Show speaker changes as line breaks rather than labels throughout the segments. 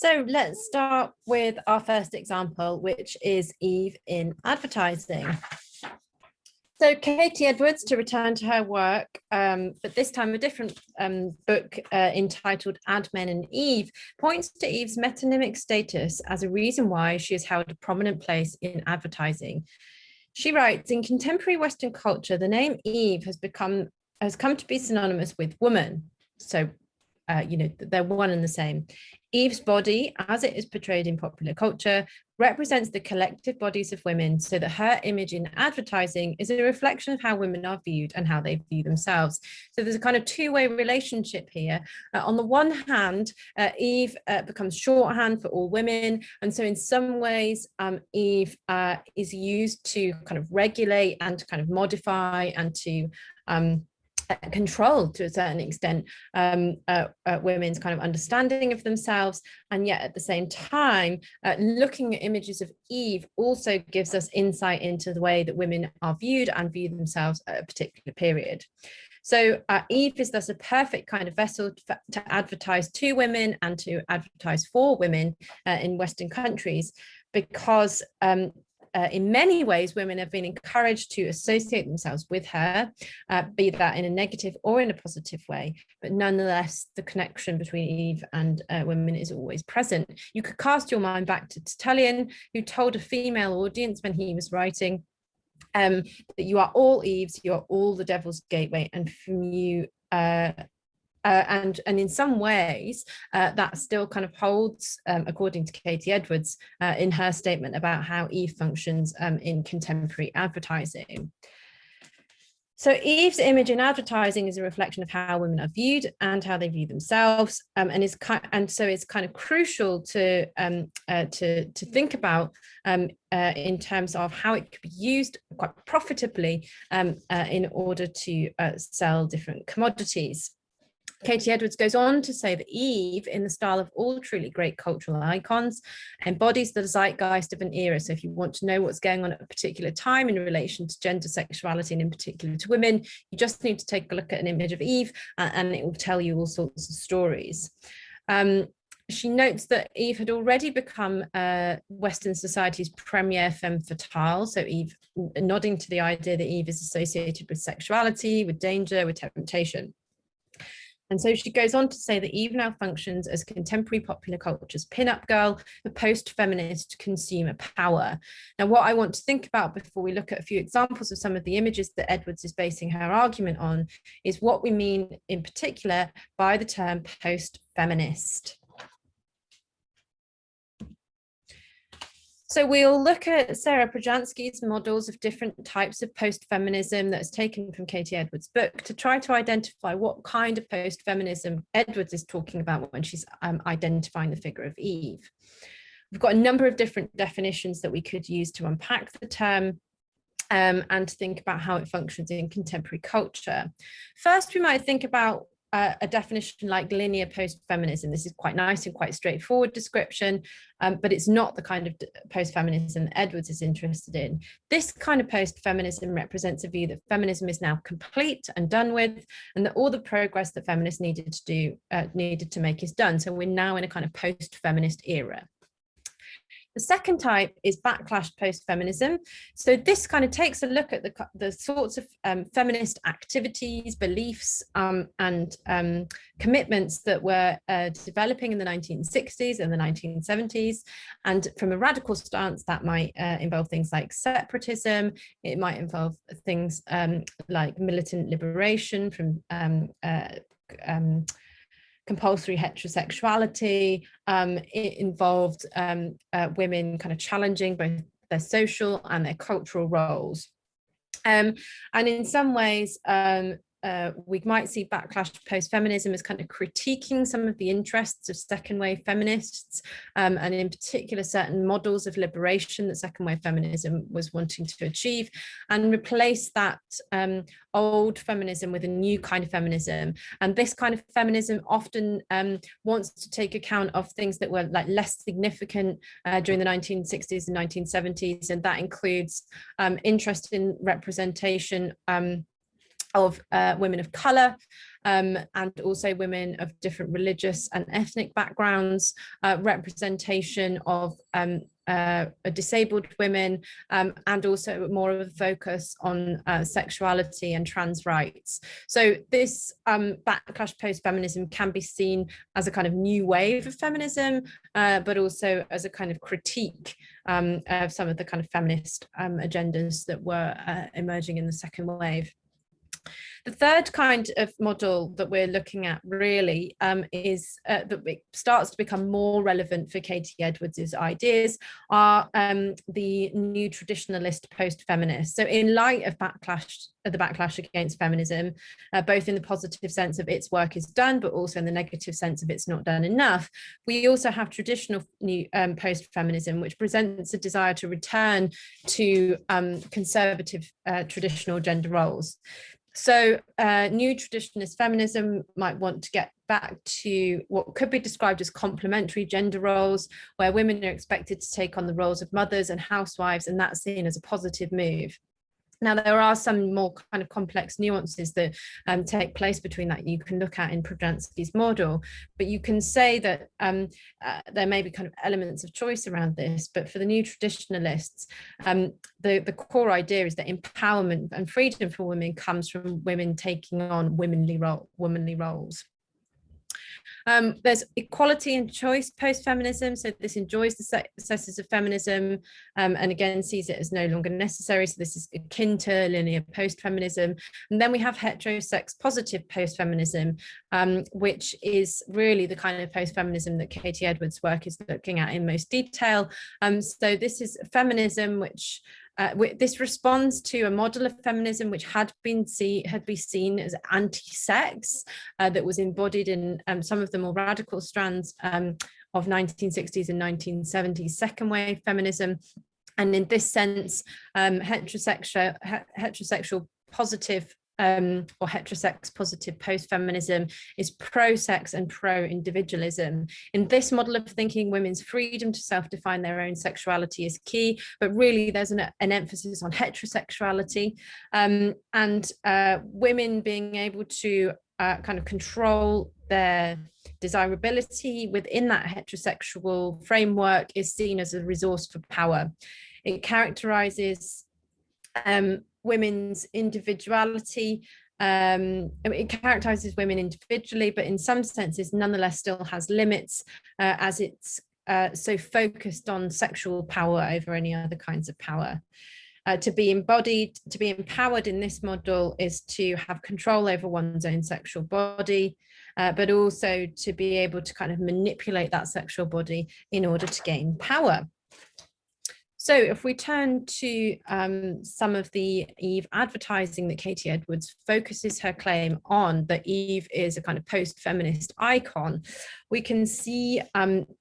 So let's start with our first example, which is Eve in advertising. So Katie Edwards, to return to her work, but this time a different book entitled Ad Men and Eve, points to Eve's metonymic status as a reason why she has held a prominent place in advertising. She writes, in contemporary Western culture, the name Eve has come to be synonymous with woman. So they're one and the same. Eve's body, as it is portrayed in popular culture, represents the collective bodies of women, so that her image in advertising is a reflection of how women are viewed and how they view themselves. So there's a kind of two-way relationship here. On the one hand, Eve becomes shorthand for all women. And so in some ways, Eve is used to kind of regulate and to kind of modify and to control, to a certain extent, women's kind of understanding of themselves. And yet at the same time, looking at images of Eve also gives us insight into the way that women are viewed and view themselves at a particular period. So Eve is thus a perfect kind of vessel to advertise to women and to advertise for women in Western countries, because in many ways, women have been encouraged to associate themselves with her, be that in a negative or in a positive way. But nonetheless, the connection between Eve and women is always present. You could cast your mind back to Tertullian, who told a female audience when he was writing that you are all Eves, you are all the devil's gateway, and from you and in some ways that still kind of holds, according to Katie Edwards, in her statement about how Eve functions in contemporary advertising. So Eve's image in advertising is a reflection of how women are viewed and how they view themselves, and so it's kind of crucial to think about in terms of how it could be used quite profitably in order to sell different commodities. Katie Edwards goes on to say that Eve, in the style of all truly great cultural icons, embodies the zeitgeist of an era. So if you want to know what's going on at a particular time in relation to gender, sexuality, and in particular to women, you just need to take a look at an image of Eve and it will tell you all sorts of stories. She notes that Eve had already become Western society's premier femme fatale. So Eve, nodding to the idea that Eve is associated with sexuality, with danger, with temptation. And so she goes on to say that Eve now functions as contemporary popular culture's pin-up girl, the post-feminist consumer power. Now, what I want to think about before we look at a few examples of some of the images that Edwards is basing her argument on is what we mean in particular by the term post-feminist. So we'll look at Sarah Projansky's models of different types of post-feminism that's taken from Katie Edwards' book to try to identify what kind of post-feminism Edwards is talking about when she's identifying the figure of Eve. We've got a number of different definitions that we could use to unpack the term and to think about how it functions in contemporary culture. First, we might think about a definition like linear post-feminism. This is quite nice and quite straightforward description, but it's not the kind of post-feminism Edwards is interested in. This kind of post-feminism represents a view that feminism is now complete and done with, and that all the progress that feminists needed to make is done. So we're now in a kind of post-feminist era. The second type is backlash post-feminism. So this kind of takes a look at the sorts of feminist activities, beliefs, and commitments that were developing in the 1960s and the 1970s. And from a radical stance, that might involve things like separatism. It might involve things like militant liberation from compulsory heterosexuality. It involved women kind of challenging both their social and their cultural roles. And in some ways, we might see backlash post-feminism as kind of critiquing some of the interests of second wave feminists, and in particular certain models of liberation that second wave feminism was wanting to achieve, and replace that old feminism with a new kind of feminism. And this kind of feminism often wants to take account of things that were like less significant during the 1960s and 1970s, and that includes interest in representation women of color, and also women of different religious and ethnic backgrounds, representation of disabled women, and also more of a focus on sexuality and trans rights. So this backlash post-feminism can be seen as a kind of new wave of feminism, but also as a kind of critique of some of the kind of feminist agendas that were emerging in the second wave. The third kind of model that we're looking at really is that it starts to become more relevant for Katie Edwards's ideas are the new traditionalist post-feminist. So in light of the backlash against feminism, both in the positive sense of its work is done, but also in the negative sense of it's not done enough, we also have traditional new post-feminism, which presents a desire to return to conservative traditional gender roles. So new traditionalist feminism might want to get back to what could be described as complementary gender roles, where women are expected to take on the roles of mothers and housewives, and that's seen as a positive move. Now, there are some more kind of complex nuances that take place between that you can look at in Podjansky's model, but you can say that there may be kind of elements of choice around this, but for the new traditionalists, the core idea is that empowerment and freedom for women comes from women taking on womanly roles. There's equality and choice post-feminism. So this enjoys the successes of feminism and again sees it as no longer necessary. So this is akin to linear post-feminism. And then we have heterosex positive post-feminism, which is really the kind of post-feminism that Katie Edwards' work is looking at in most detail. So this is feminism which this responds to a model of feminism which had been seen as anti-sex, that was embodied in some of the more radical strands of 1960s and 1970s second wave feminism. And in this sense, heterosexual positive or heterosex positive post-feminism is pro-sex and pro-individualism. In this model of thinking, women's freedom to self-define their own sexuality is key, but really there's an emphasis on heterosexuality and women being able to kind of control their desirability within that heterosexual framework is seen as a resource for power. It characterizes women's individuality. It characterizes women individually, but in some senses, nonetheless, still has limits as it's so focused on sexual power over any other kinds of power. To be empowered in this model is to have control over one's own sexual body, but also to be able to kind of manipulate that sexual body in order to gain power. So if we turn to some of the Eve advertising that Katie Edwards focuses her claim on, that Eve is a kind of post-feminist icon, we can see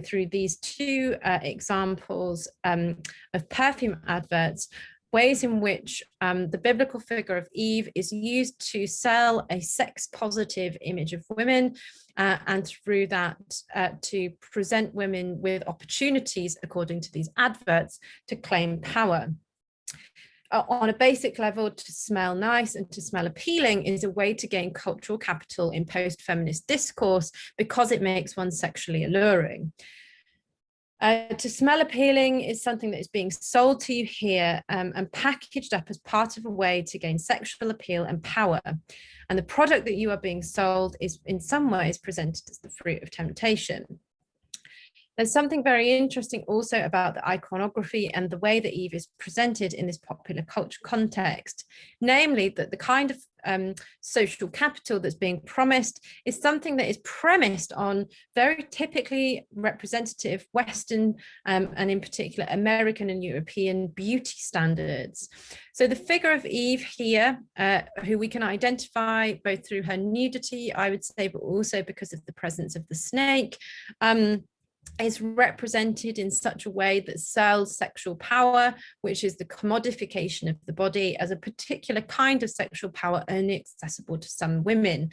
through these two examples of perfume adverts, ways in which the biblical figure of Eve is used to sell a sex-positive image of women, and through that to present women with opportunities, according to these adverts, to claim power. On a basic level, to smell nice and to smell appealing is a way to gain cultural capital in post-feminist discourse because it makes one sexually alluring. To smell appealing is something that is being sold to you here and packaged up as part of a way to gain sexual appeal and power. And the product that you are being sold is in some ways presented as the fruit of temptation. There's something very interesting also about the iconography and the way that Eve is presented in this popular culture context, namely that the kind of social capital that's being promised is something that is premised on very typically representative Western and in particular American and European beauty standards. So the figure of Eve here, who we can identify both through her nudity, I would say, but also because of the presence of the snake, is represented in such a way that sells sexual power, which is the commodification of the body, as a particular kind of sexual power only accessible to some women.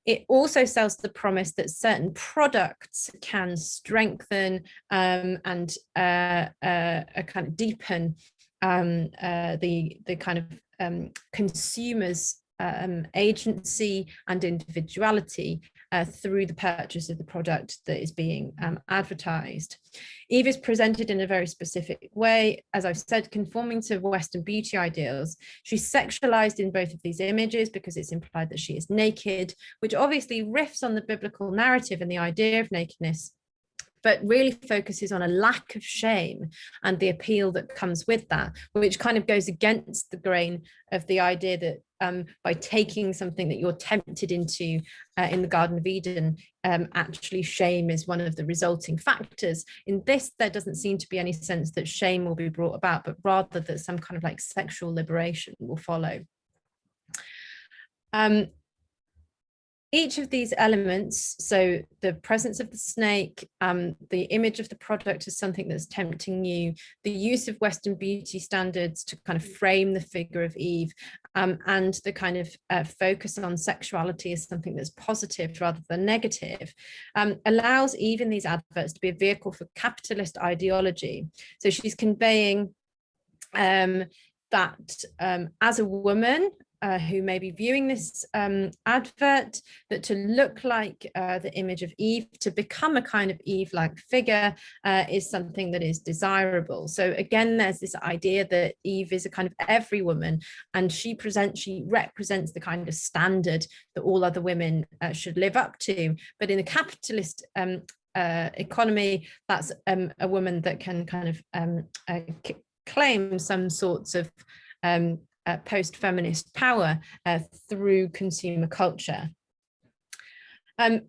It also sells the promise that certain products can strengthen and kind of deepen the kind of consumer's agency and individuality through the purchase of the product that is being advertised. Eve is presented in a very specific way, as I've said, conforming to Western beauty ideals. She's sexualized in both of these images because it's implied that she is naked, which obviously riffs on the biblical narrative and the idea of nakedness, but really focuses on a lack of shame and the appeal that comes with that, which kind of goes against the grain of the idea that by taking something that you're tempted into in the Garden of Eden, actually shame is one of the resulting factors. In this, there doesn't seem to be any sense that shame will be brought about, but rather that some kind of like sexual liberation will follow. Each of these elements, so the presence of the snake, the image of the product as something that's tempting you, the use of Western beauty standards to kind of frame the figure of Eve, and the kind of focus on sexuality as something that's positive rather than negative, allows Eve in these adverts to be a vehicle for capitalist ideology. So she's conveying that as a woman, who may be viewing this advert, that to look like the image of Eve, to become a kind of Eve-like figure is something that is desirable. So again, there's this idea that Eve is a kind of every woman, and she represents the kind of standard that all other women should live up to. But in a capitalist economy, that's a woman that can kind of claim some sorts of post-feminist power through consumer culture.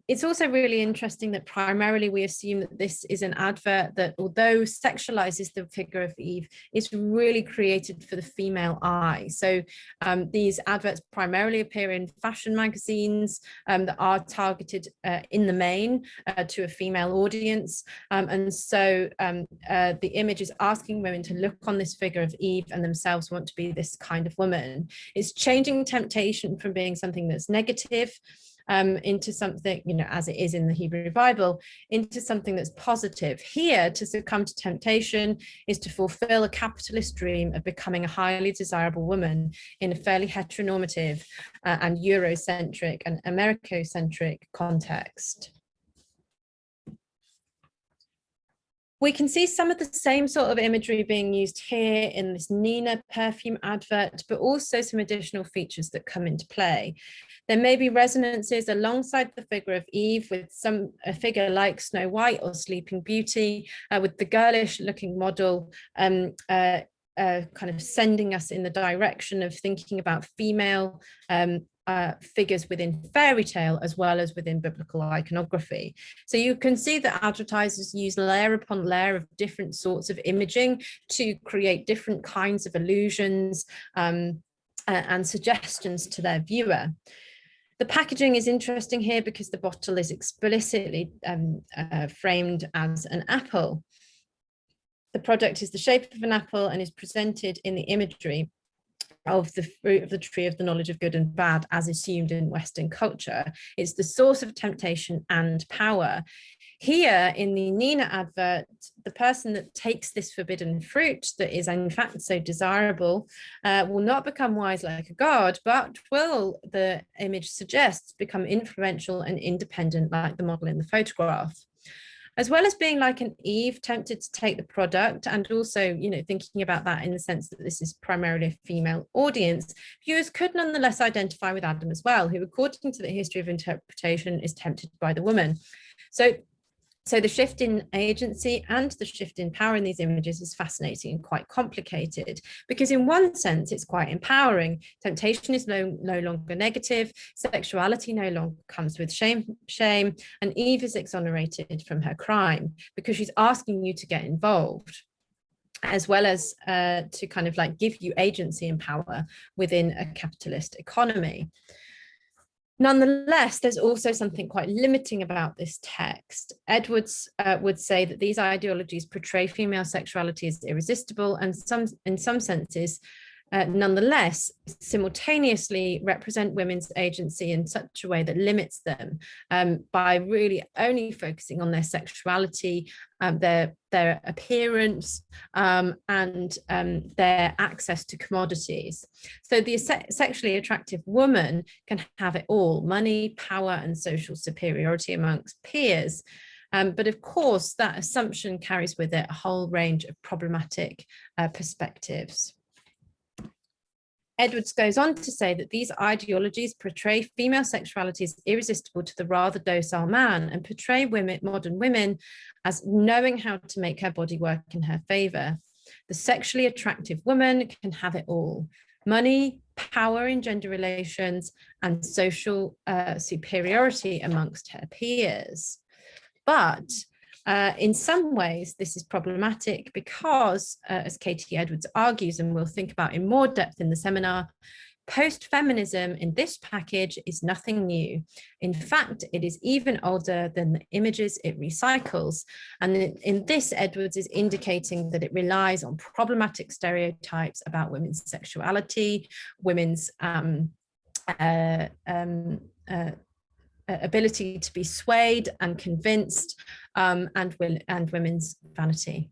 It's also really interesting that primarily we assume that this is an advert that, although sexualizes the figure of Eve, is really created for the female eye. So these adverts primarily appear in fashion magazines that are targeted in the main to a female audience. And so the image is asking women to look on this figure of Eve and themselves want to be this kind of woman. It's changing temptation from being something that's negative into something, you know, as it is in the Hebrew Bible, into something that's positive. Here, to succumb to temptation is to fulfill a capitalist dream of becoming a highly desirable woman in a fairly heteronormative and Eurocentric and Americocentric context. We can see some of the same sort of imagery being used here in this Nina perfume advert, but also some additional features that come into play. There may be resonances alongside the figure of Eve with a figure like Snow White or Sleeping Beauty, with the girlish looking model kind of sending us in the direction of thinking about female figures within fairy tale as well as within biblical iconography. So you can see that advertisers use layer upon layer of different sorts of imaging to create different kinds of illusions and suggestions to their viewer. The packaging is interesting here because the bottle is explicitly framed as an apple. The product is the shape of an apple and is presented in the imagery of the fruit of the tree of the knowledge of good and bad as assumed in Western culture. It's the source of temptation and power. Here in the Nina advert, the person that takes this forbidden fruit that is in fact so desirable will not become wise like a god, but will, the image suggests, become influential and independent like the model in the photograph. As well as being like an Eve tempted to take the product, and also, you know, thinking about that in the sense that this is primarily a female audience, viewers could nonetheless identify with Adam as well, who, according to the history of interpretation, is tempted by the woman. So the shift in agency and the shift in power in these images is fascinating and quite complicated, because in one sense it's quite empowering. Temptation is no longer negative, sexuality no longer comes with shame, and Eve is exonerated from her crime because she's asking you to get involved, as well as to kind of like give you agency and power within a capitalist economy. Nonetheless, there's also something quite limiting about this text. Edwards would say that these ideologies portray female sexuality as irresistible and in some senses nonetheless, simultaneously represent women's agency in such a way that limits them by really only focusing on their sexuality, their appearance, and their access to commodities. So the sexually attractive woman can have it all: money, power, and social superiority amongst peers. But of course, that assumption carries with it a whole range of problematic perspectives. Edwards goes on to say that these ideologies portray female sexuality as irresistible to the rather docile man, and portray modern women as knowing how to make her body work in her favor. The sexually attractive woman can have it all: money, power in gender relations, and social superiority amongst her peers. But in some ways, this is problematic because, as Katie Edwards argues, and we'll think about in more depth in the seminar, post-feminism in this package is nothing new. In fact, it is even older than the images it recycles. And in this, Edwards is indicating that it relies on problematic stereotypes about women's sexuality, women's ability to be swayed and convinced, and women's vanity.